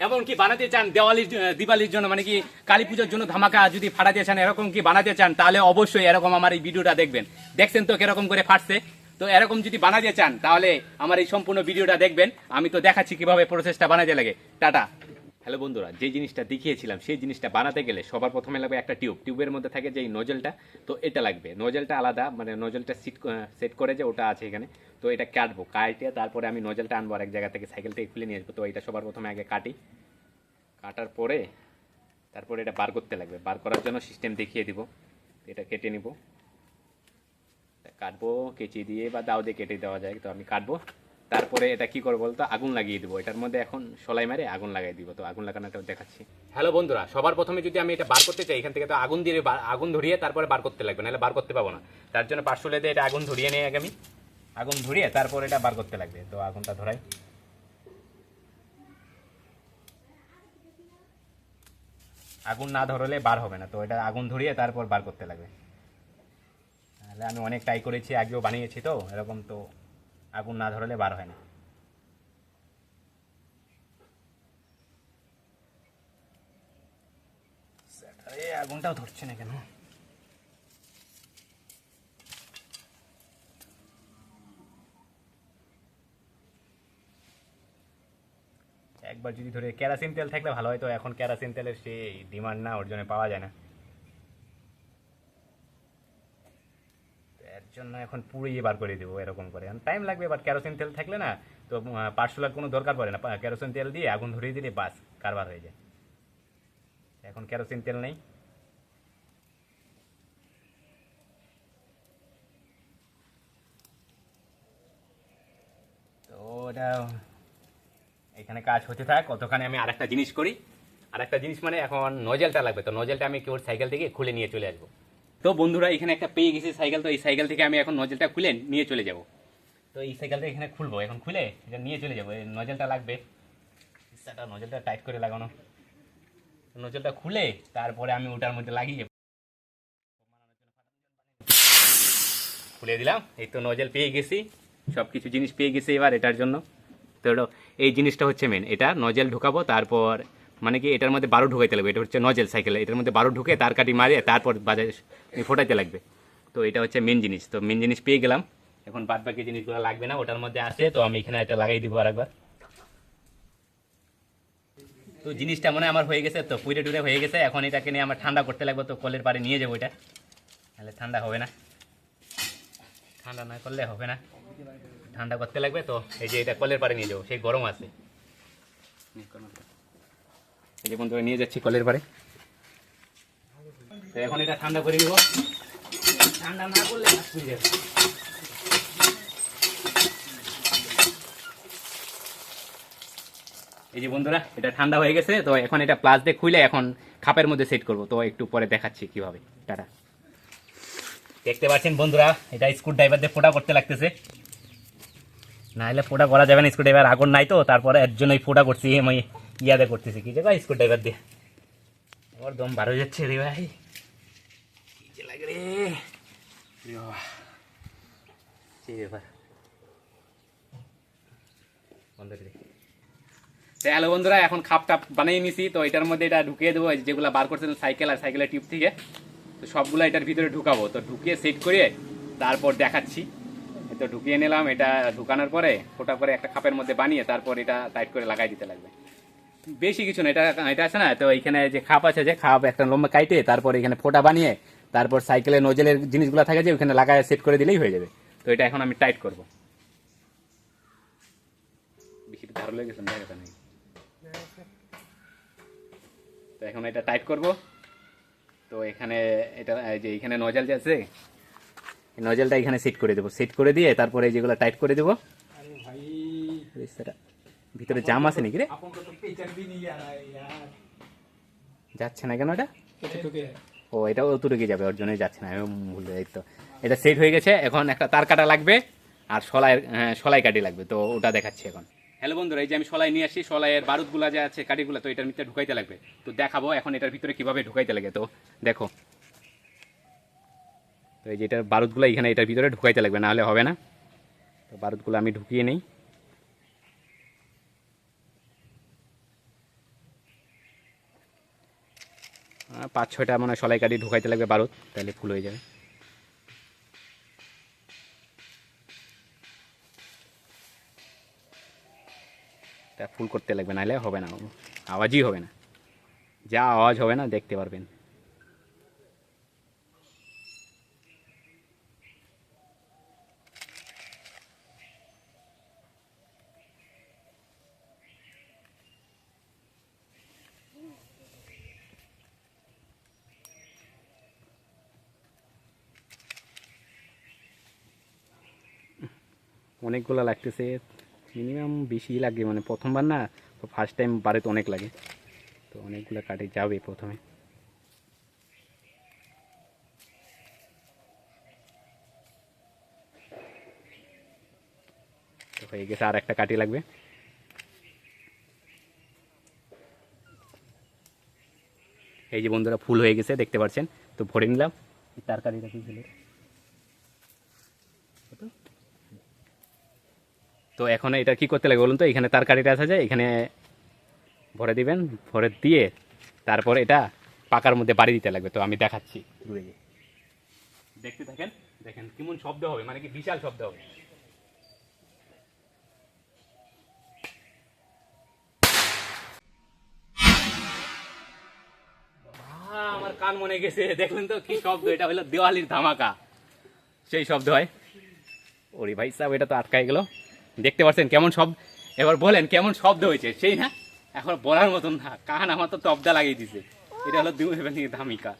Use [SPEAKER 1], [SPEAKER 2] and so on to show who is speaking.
[SPEAKER 1] এমনকি বানাতে চান দিওয়ালির জন্য, মানে কি কালী পুজোর জন্য ধামাকা যদি ফাটাতে চান, এরকম কি বানাতে চান, তাহলে অবশ্যই এরকম আমার এই ভিডিওটা দেখবেন। দেখছেন তো কিরকম করে ফাটছে। তো এরকম যদি বানাতে চান তাহলে আমার এই সম্পূর্ণ ভিডিওটা দেখবেন। আমি তো দেখাচ্ছি কিভাবে প্রসেসটা বানাতে লাগে। টাটা। হ্যালো বন্ধুরা, যে জিনিসটা দেখিয়েছিলাম সেই জিনিসটা বানাতে গেলে সবার প্রথমে লাগবে একটা টিউবের মধ্যে থাকে যে নজলটা, তো এটা লাগবে। নজলটা আলাদা, মানে নজলটা সেট করে যে ওটা আছে এখানে। তো এটা কাটবো, কাটে তারপরে আমি নজলটা আনবো আর এক জায়গা থেকে, সাইকেল থেকে খুলে নিয়ে আসবো। তো এটা সবার প্রথমে আগে কাটি, কাটার পরে তারপরে এটা বার করতে লাগবে। বার করার জন্য সিস্টেম দেখিয়ে দিব। এটা কেটে নিব, কাটবো কেচি দিয়ে বা দাও দিয়ে কেটে দেওয়া যায়। তো আমি কাটবো, তারপরে এটা কি করবো বলতো, আগুন লাগিয়ে দিব। এটার মধ্যে এখন সলাই মারে আগুন লাগিয়ে দিব। তো আগুন লাগানোটা দেখাচ্ছি। হ্যালো বন্ধুরা, সবার প্রথমে যদি আমি এটা বার করতে চাই, এখান থেকে তো আগুন দিয়ে আগুন ধরিয়ে তারপরে বার করতে লাগবে, নাহলে বার করতে পাবো না। তার জন্য পার্সলে দিয়ে এটা আগুন ধরিয়ে নিয়ে আগে আমি আগুন ধরিয়ে তারপর এটা বার করতে লাগবে। তো আগুনটা ধরাই, আগুন না ধরলে বার হবে না। তো এটা আগুন ধরিয়ে তারপর বার করতে লাগবে। তাহলে আমি অনেক ট্রাই করেছি, আগেও বানিয়েছি, তো এরকম তো আগুন না ধরলে বার হয় না। আগুনটাও ধরছে না কেন? একবার যদি ধরে কেরাসিন তেল থাকলে ভালো হয়। তো এখন কেরাসিন তেলের সেই ডিমান্ড না, ওর জন্য পাওয়া যায় না। এর জন্য এখন পুড়িয়ে বার করে দেবো এরকম করে। টাইম লাগবে, বাট কেরোসিন তেল থাকলে না তো পার্সোলার কোনো দরকার পড়ে না। কেরোসিন তেল দিয়ে আগুন ধরিয়ে দিলে বাস কারবার হয়ে যায়। এখন কেরোসিন তেল নেই। তো ওটা এখানে কাজ হতে থাক, কতখানি আমি আরেকটা জিনিস করি। আরেকটা জিনিস মানে এখন নজেলটা লাগবে। তো নজেলটা আমি কেউ সাইকেল থেকে খুলে নিয়ে চলে আসবো। তো বন্ধুরা, এখানে একটা পেয়ে গেছি সাইকেল। তো এই সাইকেল থেকে আমি এখন নজেলটা খুলে নিয়ে চলে যাব। তো এই সাইকেলটা এখানে খুলবো, এখন খুলে এটা নিয়ে চলে যাবো। এই নজেলটা লাগবে, নজেলটা টাইট করে লাগানো। নজেলটা খুলে তারপরে আমি ওটার মধ্যে লাগিয়ে খুলে দিলাম। এই তো নজেল পেয়ে গেছি, সব কিছু জিনিস পেয়ে গেছি এবার এটার জন্য। তো এই জিনিসটা হচ্ছে মেন, এটা নজেল ঢুকাবো। তারপর মানে কি এটার মধ্যে বারো ঢুকাইতে লাগবে। এটা হচ্ছে নজেল সাইকেল, এটার মধ্যে বারো ঢুকে তার কাটি মারিয়ে তারপর বাজারে ফোটাইতে লাগবে। তো এটা হচ্ছে মেন জিনিস। তো মেন জিনিস পেয়ে গেলাম, এখন বাদ বাকি জিনিসগুলো লাগবে না, ওটার মধ্যে আছে। তো আমি এখানে এটা লাগাই দিব আরেকবার। তো জিনিসটা মনে হয় আমার হয়ে গেছে, তো পুড়ে টুরে হয়ে গেছে। এখন এটাকে নিয়ে আমার ঠান্ডা করতে লাগবে। তো কলের পাড়ে নিয়ে যাবো এটা, তাহলে ঠান্ডা হবে না। ঠান্ডা না করলে হবে না, ঠান্ডা করতে লাগবে। তো এই যে এটা কলের পাড়ে নিয়ে যাবো, সেই গরম আছে। এই যে বন্ধুরা নিয়ে যাচ্ছি কলের পাড়ে। তো এখন এটা ঠান্ডা করে নিব, ঠান্ডা না করলে এই যে বন্ধুরা এটা ঠান্ডা হয়ে গেছে। তো এখন এটা প্লাস দিয়ে খুলে এখন খাপের মধ্যে সেট করব। তো একটু পরে দেখাচ্ছি কিভাবে। টাটা। দেখতে পাচ্ছেন বন্ধুরা, এটা স্ক্রু ড্রাইভার দিয়ে ফোটা করতে লাগতেছে, না হলে ফোটা করা যাবে না। স্ক্রু ড্রাইভার আগুন নাই, তো তারপরে এর জন্যই ফোটা করছি। আমি ইয়াদে করতেছি কি জায়গা স্ক্রু ড্রাইভার দিয়ে। আমার দম বার হয়ে যাচ্ছে রে ভাই, কি যে লাগে রে। ব্যাপার বন্ধ করে। হ্যালো বন্ধুরা, এখন খাপ টাপ বানিয়ে নিছি। তো এটার মধ্যে এটা ঢুকিয়ে দেবো, যেগুলো বার করছেন সাইকেল আর সাইকেলের টিউব থেকে। তো সবগুলো এটার ভিতরে ঢুকাবো। তো ঢুকিয়ে সেট করে তারপর দেখাচ্ছি। তো ঢুকিয়ে নিলাম। এটা ঢুকানোর পরে ফোটা করে একটা খাপের মধ্যে বানিয়ে তারপর এটা টাইট করে লাগাই দিতে লাগবে। বেশি কিছু না, এটা এটা আছে না। তো এখানে যে খাপ আছে, যে খাপ একটা লম্বা কাইটে তারপর এখানে ফোটা বানিয়ে তারপর সাইকেলের নজেলের জিনিসগুলো থাকে যে ওখানে লাগায় সেট করে দিলেই হয়ে যাবে। তো এটা এখন আমি টাইট করবো। বেশি ধার লেগে গেছে না, নাকি? তো এখন এটা টাইট করব। তো এখানে এটা যে এখানে নজেল যে আছে, নজেলটা এখানে সেট করে দেবো। সেট করে দিয়ে তারপরে যেগুলো টাইট করে দেবো। ভিতরে জাম আছে নাকি রে? যাচ্ছে না কেন এটা? ও এটা অতটুকু যাবে, ওর জন্যই যাচ্ছে না। আমি ভুলে যাই। তো এটা সেট হয়ে গেছে। এখন একটা তার কাটা লাগবে আর সলাই কাটি লাগবে। তো ওটা দেখাচ্ছি এখন। হ্যালো বন্ধুরা, এই যে আমি সলাই নিয়ে আসি। সলাইয়ের বারুদগুলা যে আছে, কাঠিগুলো, তো এটার ভিতরে ঢুকাইতে লাগবে। তো দেখাবো এখন এটার ভিতরে কিভাবে ঢুকাইতে লাগে। তো দেখো, তো এই যে এটার বারুদগুলো এখানে এটার ভিতরে ঢুকাইতে লাগবে, নাহলে হবে না। তো বারুদগুলো আমি ঢুকিয়ে নিই। 5-6টা মানে সলাই কাঠি ঢুকাইতে লাগবে বারুদ, তাহলে ফুল হয়ে যাবে। তা ফুল করতে লাগবে, নাহলে হবে না, আওয়াজই হবে না। যা আওয়াজ হবে না দেখতে পারবেন। অনেকগুলো লাগতেছে, মিনিমাম বেশি লাগে, মানে প্রথমবার না, তো ফার্স্ট টাইম বাড়িতে অনেক লাগে, তো অনেকগুলো কাঠি যাবে প্রথমে। তো হয়ে গেছে, আর একটা কাঠি লাগবে। এই যে বন্ধুরা ফুল হয়ে গেছে দেখতে পাচ্ছেন, তো ভরে নিলাম। তরকারিটা কি ছিল, তো এখন এটা কি করতে লাগে বলুন তো, এখানে তরকারিটা আসা যায়, এখানে ভরে দিবেন, ভরে দিয়ে তারপর এটা পাকার মধ্যে বাড়ি দিতে লাগবে। তো আমি দেখাচ্ছি দূরে গিয়ে, দেখতে থাকেন, দেখেন কেমন শব্দ হবে, মানে কি বিশাল শব্দ হবে। আমার কান মনে গেছে, দেখলেন তো কি শব্দ, এটা হলো দেওয়ালির ধামাকা, সেই শব্দ হয়। ওরে ভাই সাহেব, এটা তো আটকায় গেল, দেখতে পাচ্ছেন কেমন শব্দ। এবার বলেন কেমন শব্দ হয়েছে, সেই না, এখন বলার মতন না, কান আমার তো তবদা লাগিয়ে দিছে। এটা হলো দেওয়ালির ধামিকা।